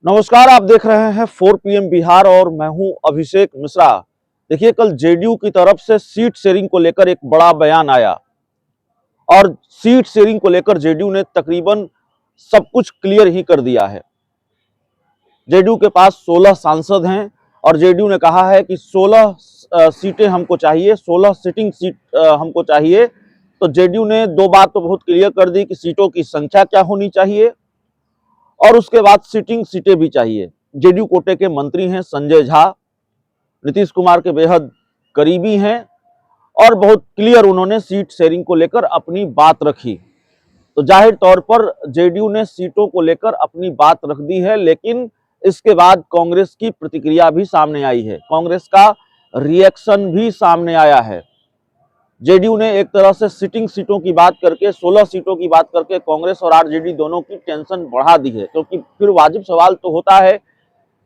नमस्कार, आप देख रहे हैं 4 PM बिहार और मैं हूं अभिषेक मिश्रा। देखिए, कल जेडीयू की तरफ से सीट शेयरिंग को लेकर एक बड़ा बयान आया और सीट शेयरिंग को लेकर जेडीयू ने तकरीबन सब कुछ क्लियर ही कर दिया है। जेडीयू के पास 16 सांसद हैं और जेडीयू ने कहा है कि 16 सीटें हमको चाहिए, 16 सिटिंग सीट हमको चाहिए। तो जेडीयू ने दो बात तो बहुत क्लियर कर दी कि सीटों की संख्या क्या होनी चाहिए और उसके बाद सिटिंग सीटें भी चाहिए। जेडीयू कोटे के मंत्री हैं संजय झा, नीतीश कुमार के बेहद करीबी हैं और बहुत क्लियर उन्होंने सीट शेयरिंग को लेकर अपनी बात रखी। तो जाहिर तौर पर जेडीयू ने सीटों को लेकर अपनी बात रख दी है, लेकिन इसके बाद कांग्रेस की प्रतिक्रिया भी सामने आई है, कांग्रेस का रिएक्शन भी सामने आया है। जेडीयू ने एक तरह से सिटिंग सीटों की बात करके 16 सीटों की बात करके कांग्रेस और आरजेडी दोनों की टेंशन बढ़ा दी है, क्योंकि फिर वाजिब सवाल तो होता है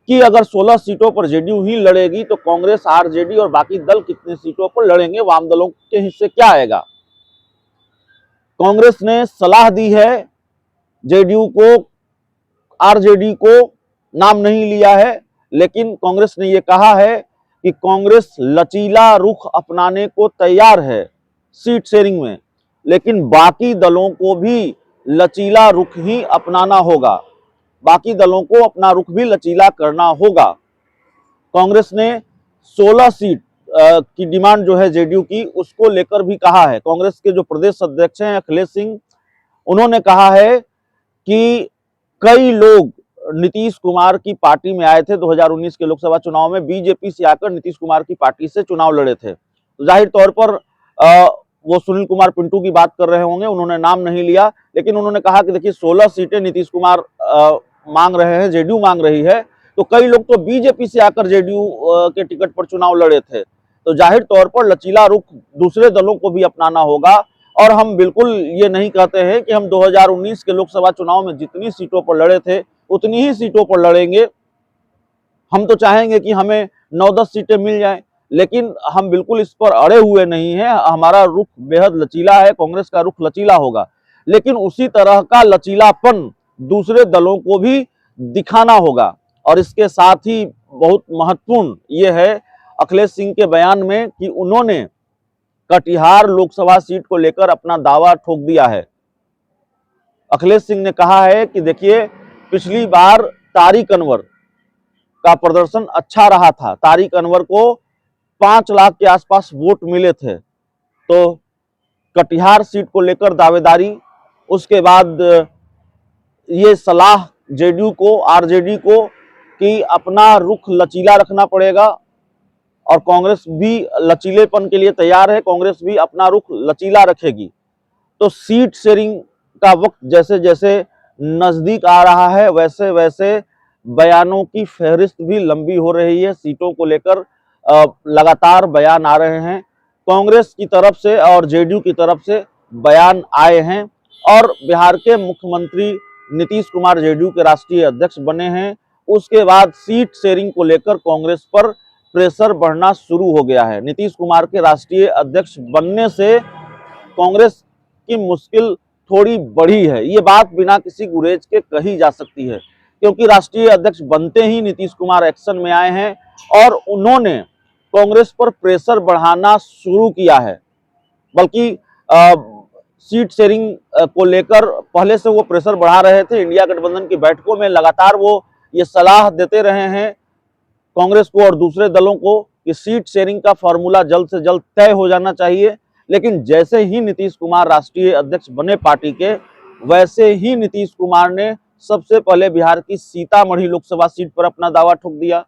कि अगर 16 सीटों पर जेडीयू ही लड़ेगी तो कांग्रेस, आरजेडी और बाकी दल कितने सीटों पर लड़ेंगे, वाम दलों के हिस्से क्या आएगा। कांग्रेस ने सलाह दी है जेडीयू को, आरजेडी को नाम नहीं लिया है, लेकिन कांग्रेस ने यह कहा है कि कांग्रेस लचीला रुख अपनाने को तैयार है सीट शेयरिंग में, लेकिन बाकी दलों को भी लचीला रुख ही अपनाना होगा, बाकी दलों को अपना रुख भी लचीला करना होगा। कांग्रेस ने 16 सीट की डिमांड जो है जेडीयू की, उसको लेकर भी कहा है। कांग्रेस के जो प्रदेश अध्यक्ष हैं अखिलेश सिंह, उन्होंने कहा है कि कई लोग नीतीश कुमार की पार्टी में आए थे 2019 के लोकसभा चुनाव में, बीजेपी से आकर नीतीश कुमार की पार्टी से चुनाव लड़े थे। तो जाहिर तौर पर वो सुनील कुमार पिंटू की बात कर रहे होंगे, उन्होंने नाम नहीं लिया, लेकिन उन्होंने कहा कि देखिए 16 सीटें नीतीश कुमार मांग रहे हैं, जेडीयू मांग रही है, तो कई लोग तो बीजेपी से आकर जेडीयू के टिकट पर चुनाव लड़े थे। तो जाहिर तौर पर लचीला रुख दूसरे दलों को भी अपनाना होगा। और हम बिल्कुल ये नहीं कहते हैं कि हम 2019 के लोकसभा चुनाव में जितनी सीटों पर लड़े थे उतनी ही सीटों पर लड़ेंगे। हम तो चाहेंगे कि हमें 9-10 सीटें मिल जाएं, लेकिन हम बिल्कुल इस पर अड़े हुए नहीं हैं। हमारा रुख बेहद लचीला है, कांग्रेस का रुख लचीला होगा, लेकिन उसी तरह का लचीलापन दूसरे दलों को भी दिखाना होगा। और इसके साथ ही बहुत महत्वपूर्ण ये है अखिलेश सिंह के बयान में कि उन्होंने कटिहार लोकसभा सीट को लेकर अपना दावा ठोक दिया है। अखिलेश सिंह ने कहा है कि देखिए, पिछली बार तारिक अनवर का प्रदर्शन अच्छा रहा था, तारिक अनवर को 5 लाख के आसपास वोट मिले थे। तो कटिहार सीट को लेकर दावेदारी, उसके बाद ये सलाह जेडीयू को, आरजेडी को कि अपना रुख लचीला रखना पड़ेगा और कांग्रेस भी लचीलेपन के लिए तैयार है, कांग्रेस भी अपना रुख लचीला रखेगी। तो सीट शेयरिंग का वक्त जैसे जैसे नजदीक आ रहा है, वैसे वैसे बयानों की फहरिस्त भी लंबी हो रही है। सीटों को लेकर लगातार बयान आ रहे हैं, कांग्रेस की तरफ से और जेडीयू की तरफ से बयान आए हैं। और बिहार के मुख्यमंत्री नीतीश कुमार जेडीयू के राष्ट्रीय अध्यक्ष बने हैं, उसके बाद सीट शेयरिंग को लेकर कांग्रेस पर प्रेशर बढ़ना शुरू हो गया है। नीतीश कुमार के राष्ट्रीय अध्यक्ष बनने से कांग्रेस की मुश्किल थोड़ी बढ़ी है, ये बात बिना किसी गुरेज के कही जा सकती है, क्योंकि राष्ट्रीय अध्यक्ष बनते ही नीतीश कुमार एक्शन में आए हैं और उन्होंने कांग्रेस पर प्रेशर बढ़ाना शुरू किया है। बल्कि सीट शेयरिंग को लेकर पहले से वो प्रेशर बढ़ा रहे थे। इंडिया गठबंधन की बैठकों में लगातार वो ये सलाह देते रहे हैं कांग्रेस को और दूसरे दलों को कि सीट शेयरिंग का फॉर्मूला जल्द से जल्द तय हो जाना चाहिए। लेकिन जैसे ही नीतीश कुमार राष्ट्रीय अध्यक्ष बने पार्टी के, वैसे ही नीतीश कुमार ने सबसे पहले बिहार की सीतामढ़ी लोकसभा सीट पर अपना दावा ठोक दिया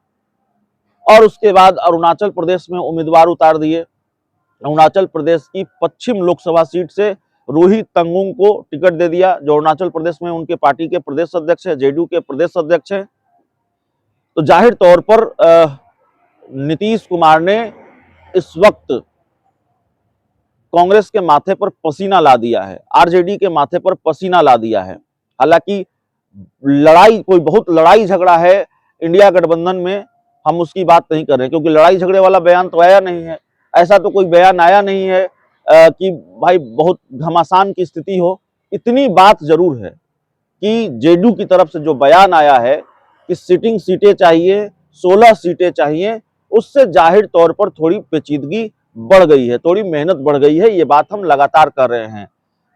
और उसके बाद अरुणाचल प्रदेश में उम्मीदवार उतार दिए। अरुणाचल प्रदेश की पश्चिम लोकसभा सीट से रोहित तंगुंग को टिकट दे दिया, जो अरुणाचल प्रदेश में उनके पार्टी के प्रदेश अध्यक्ष है, जेडीयू के प्रदेश अध्यक्ष है। तो जाहिर तौर पर नीतीश कुमार ने इस वक्त कांग्रेस के माथे पर पसीना ला दिया है, आरजेडी के माथे पर पसीना ला दिया है। हालांकि लड़ाई, कोई बहुत लड़ाई झगड़ा है इंडिया गठबंधन में, हम उसकी बात नहीं कर रहे, क्योंकि लड़ाई झगड़े वाला बयान तो आया नहीं है। ऐसा तो कोई बयान आया नहीं है कि भाई बहुत घमासान की स्थिति हो। इतनी बात जरूर है कि जेडीयू की तरफ से जो बयान आया है कि सिटिंग सीटें चाहिए, 16 सीटें चाहिए, उससे जाहिर तौर पर थोड़ी पेचीदगी बढ़ गई है, थोड़ी मेहनत बढ़ गई है। ये बात हम लगातार कर रहे हैं।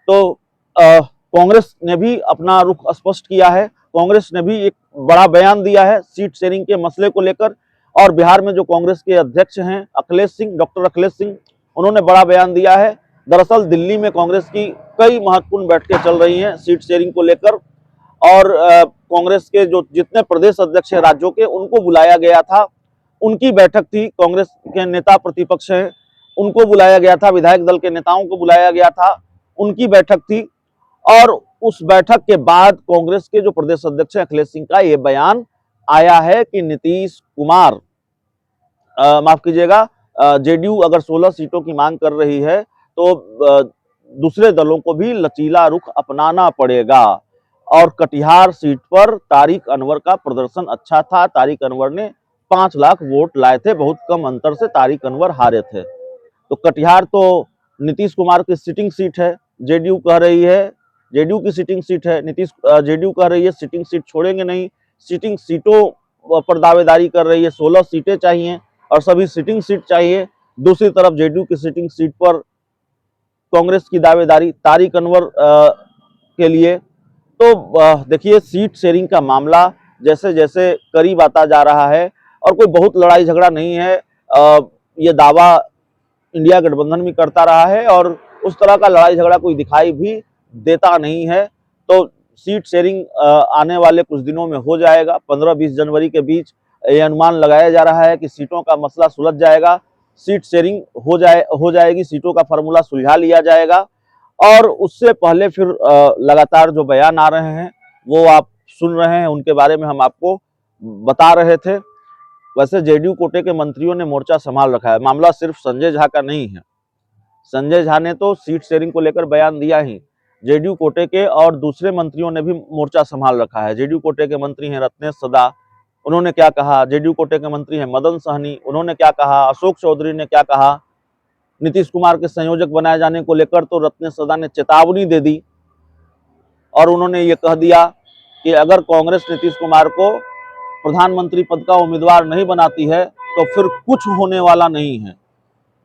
तो कांग्रेस ने भी अपना रुख स्पष्ट किया है। कांग्रेस ने भी एक बड़ा बयान दिया है सीट शेयरिंग के मसले को लेकर। और बिहार में जो कांग्रेस के अध्यक्ष हैं अखिलेश सिंह, डॉक्टर अखिलेश सिंह, उन्होंने बड़ा बयान दिया है। दरअसल दिल्ली में कांग्रेस की कई महत्वपूर्ण बैठकें चल रही हैं सीट शेयरिंग को लेकर, और कांग्रेस के जो जितने प्रदेश अध्यक्ष हैं राज्यों के, उनको बुलाया गया था। उनकी बैठक थी। कांग्रेस के नेता प्रतिपक्ष हैं, उनको बुलाया गया था, विधायक दल के नेताओं को बुलाया गया था, उनकी बैठक थी। और उस बैठक के बाद कांग्रेस के जो प्रदेश अध्यक्ष अखिलेश सिंह का ये बयान आया है कि नीतीश कुमार, माफ कीजिएगा, जेडीयू अगर 16 सीटों की मांग कर रही है तो दूसरे दलों को भी लचीला रुख अपनाना पड़ेगा। और कटिहार सीट पर तारिक अनवर का प्रदर्शन अच्छा था। तारिक अनवर ने 5 लाख वोट लाए थे, बहुत कम अंतर से तारिक अनवर हारे थे। तो कटिहार तो नीतीश कुमार की सिटिंग सीट है, जेडीयू कह रही है, जेडीयू की सिटिंग सीट है। जेडीयू कह रही है सिटिंग सीट छोड़ेंगे नहीं, सिटिंग सीटों पर दावेदारी कर रही है। 16 सीटें चाहिए और सभी सिटिंग सीट चाहिए। दूसरी तरफ जेडीयू की सिटिंग सीट पर कांग्रेस की दावेदारी तारिक अनवर के लिए। तो देखिए, सीट शेयरिंग का मामला जैसे जैसे करीब आता जा रहा है, और कोई बहुत लड़ाई झगड़ा नहीं है। ये दावा इंडिया गठबंधन भी करता रहा है और उस तरह का लड़ाई झगड़ा कोई दिखाई भी देता नहीं है। तो सीट शेयरिंग आने वाले कुछ दिनों में हो जाएगा। 15-20 जनवरी के बीच ये अनुमान लगाया जा रहा है कि सीटों का मसला सुलझ जाएगा, सीट शेयरिंग हो जाएगी, सीटों का फार्मूला सुलझा लिया जाएगा। और उससे पहले फिर लगातार जो बयान आ रहे हैं वो आप सुन रहे हैं, उनके बारे में हम आपको बता रहे थे। वैसे जेडीयू कोटे के मंत्रियों ने मोर्चा संभाल रखा है। मामला सिर्फ संजय झा का नहीं है। संजय झा ने तो सीट शेयरिंग को लेकर बयान दिया ही, जेडीयू कोटे के और दूसरे मंत्रियों ने भी मोर्चा संभाल रखा है। जेडीयू कोटे के मंत्री हैं रत्नेश सदा, उन्होंने क्या कहा। जेडीयू कोटे के मंत्री हैं मदन सहनी, उन्होंने क्या कहा। अशोक चौधरी ने क्या कहा। नीतीश कुमार के संयोजक बनाए जाने को लेकर तो रत्नेश सदा ने चेतावनी दे दी और उन्होंने ये कह दिया कि अगर कांग्रेस नीतीश कुमार को प्रधानमंत्री पद का उम्मीदवार नहीं बनाती है तो फिर कुछ होने वाला नहीं है,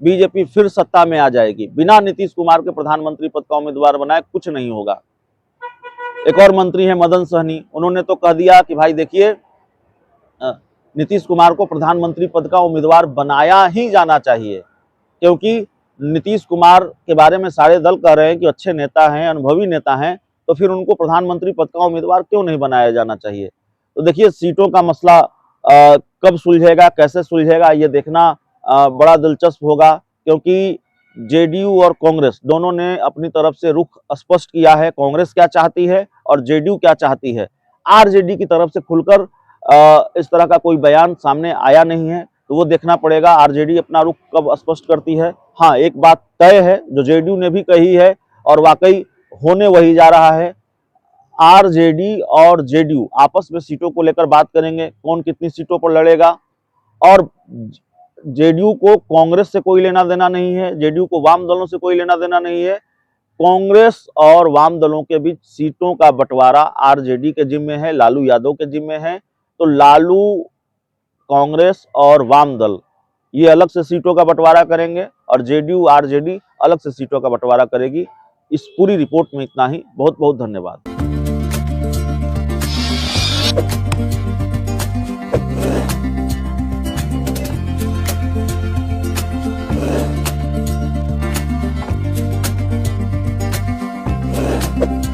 बीजेपी फिर सत्ता में आ जाएगी। बिना नीतीश कुमार के प्रधानमंत्री पद का उम्मीदवार बनाए कुछ नहीं होगा। एक और मंत्री हैं मदन सहनी, उन्होंने तो कह दिया कि भाई देखिए, नीतीश कुमार को प्रधानमंत्री पद का उम्मीदवार बनाया ही जाना चाहिए, क्योंकि नीतीश कुमार के बारे में सारे दल कह रहे हैं कि अच्छे नेता हैं, अनुभवी नेता हैं, तो फिर उनको प्रधानमंत्री पद का उम्मीदवार क्यों नहीं बनाया जाना चाहिए। तो देखिए, सीटों का मसला कब सुलझेगा, कैसे सुलझेगा, ये देखना बड़ा दिलचस्प होगा, क्योंकि जेडीयू और कांग्रेस दोनों ने अपनी तरफ से रुख स्पष्ट किया है। कांग्रेस क्या चाहती है और जेडीयू क्या चाहती है। आरजेडी की तरफ से खुलकर इस तरह का कोई बयान सामने आया नहीं है, तो वो देखना पड़ेगा आरजेडी अपना रुख कब स्पष्ट करती है। हाँ, एक बात तय है जो जेडीयू ने भी कही है और वाकई होने वही जा रहा है, आरजेडी और जेडीयू आपस में सीटों को लेकर बात करेंगे, कौन कितनी सीटों पर लड़ेगा। और जेडीयू को कांग्रेस से कोई लेना देना नहीं है, जेडीयू को वाम दलों से कोई लेना देना नहीं है। कांग्रेस और वाम दलों के बीच सीटों का बंटवारा आरजेडी के जिम्मे है, लालू यादव के जिम्मे है। तो लालू, कांग्रेस और वाम दल ये अलग से सीटों का बंटवारा करेंगे और जेडीयू आरजेडी अलग से सीटों का बंटवारा करेगी। इस पूरी रिपोर्ट में इतना ही। बहुत बहुत धन्यवाद। you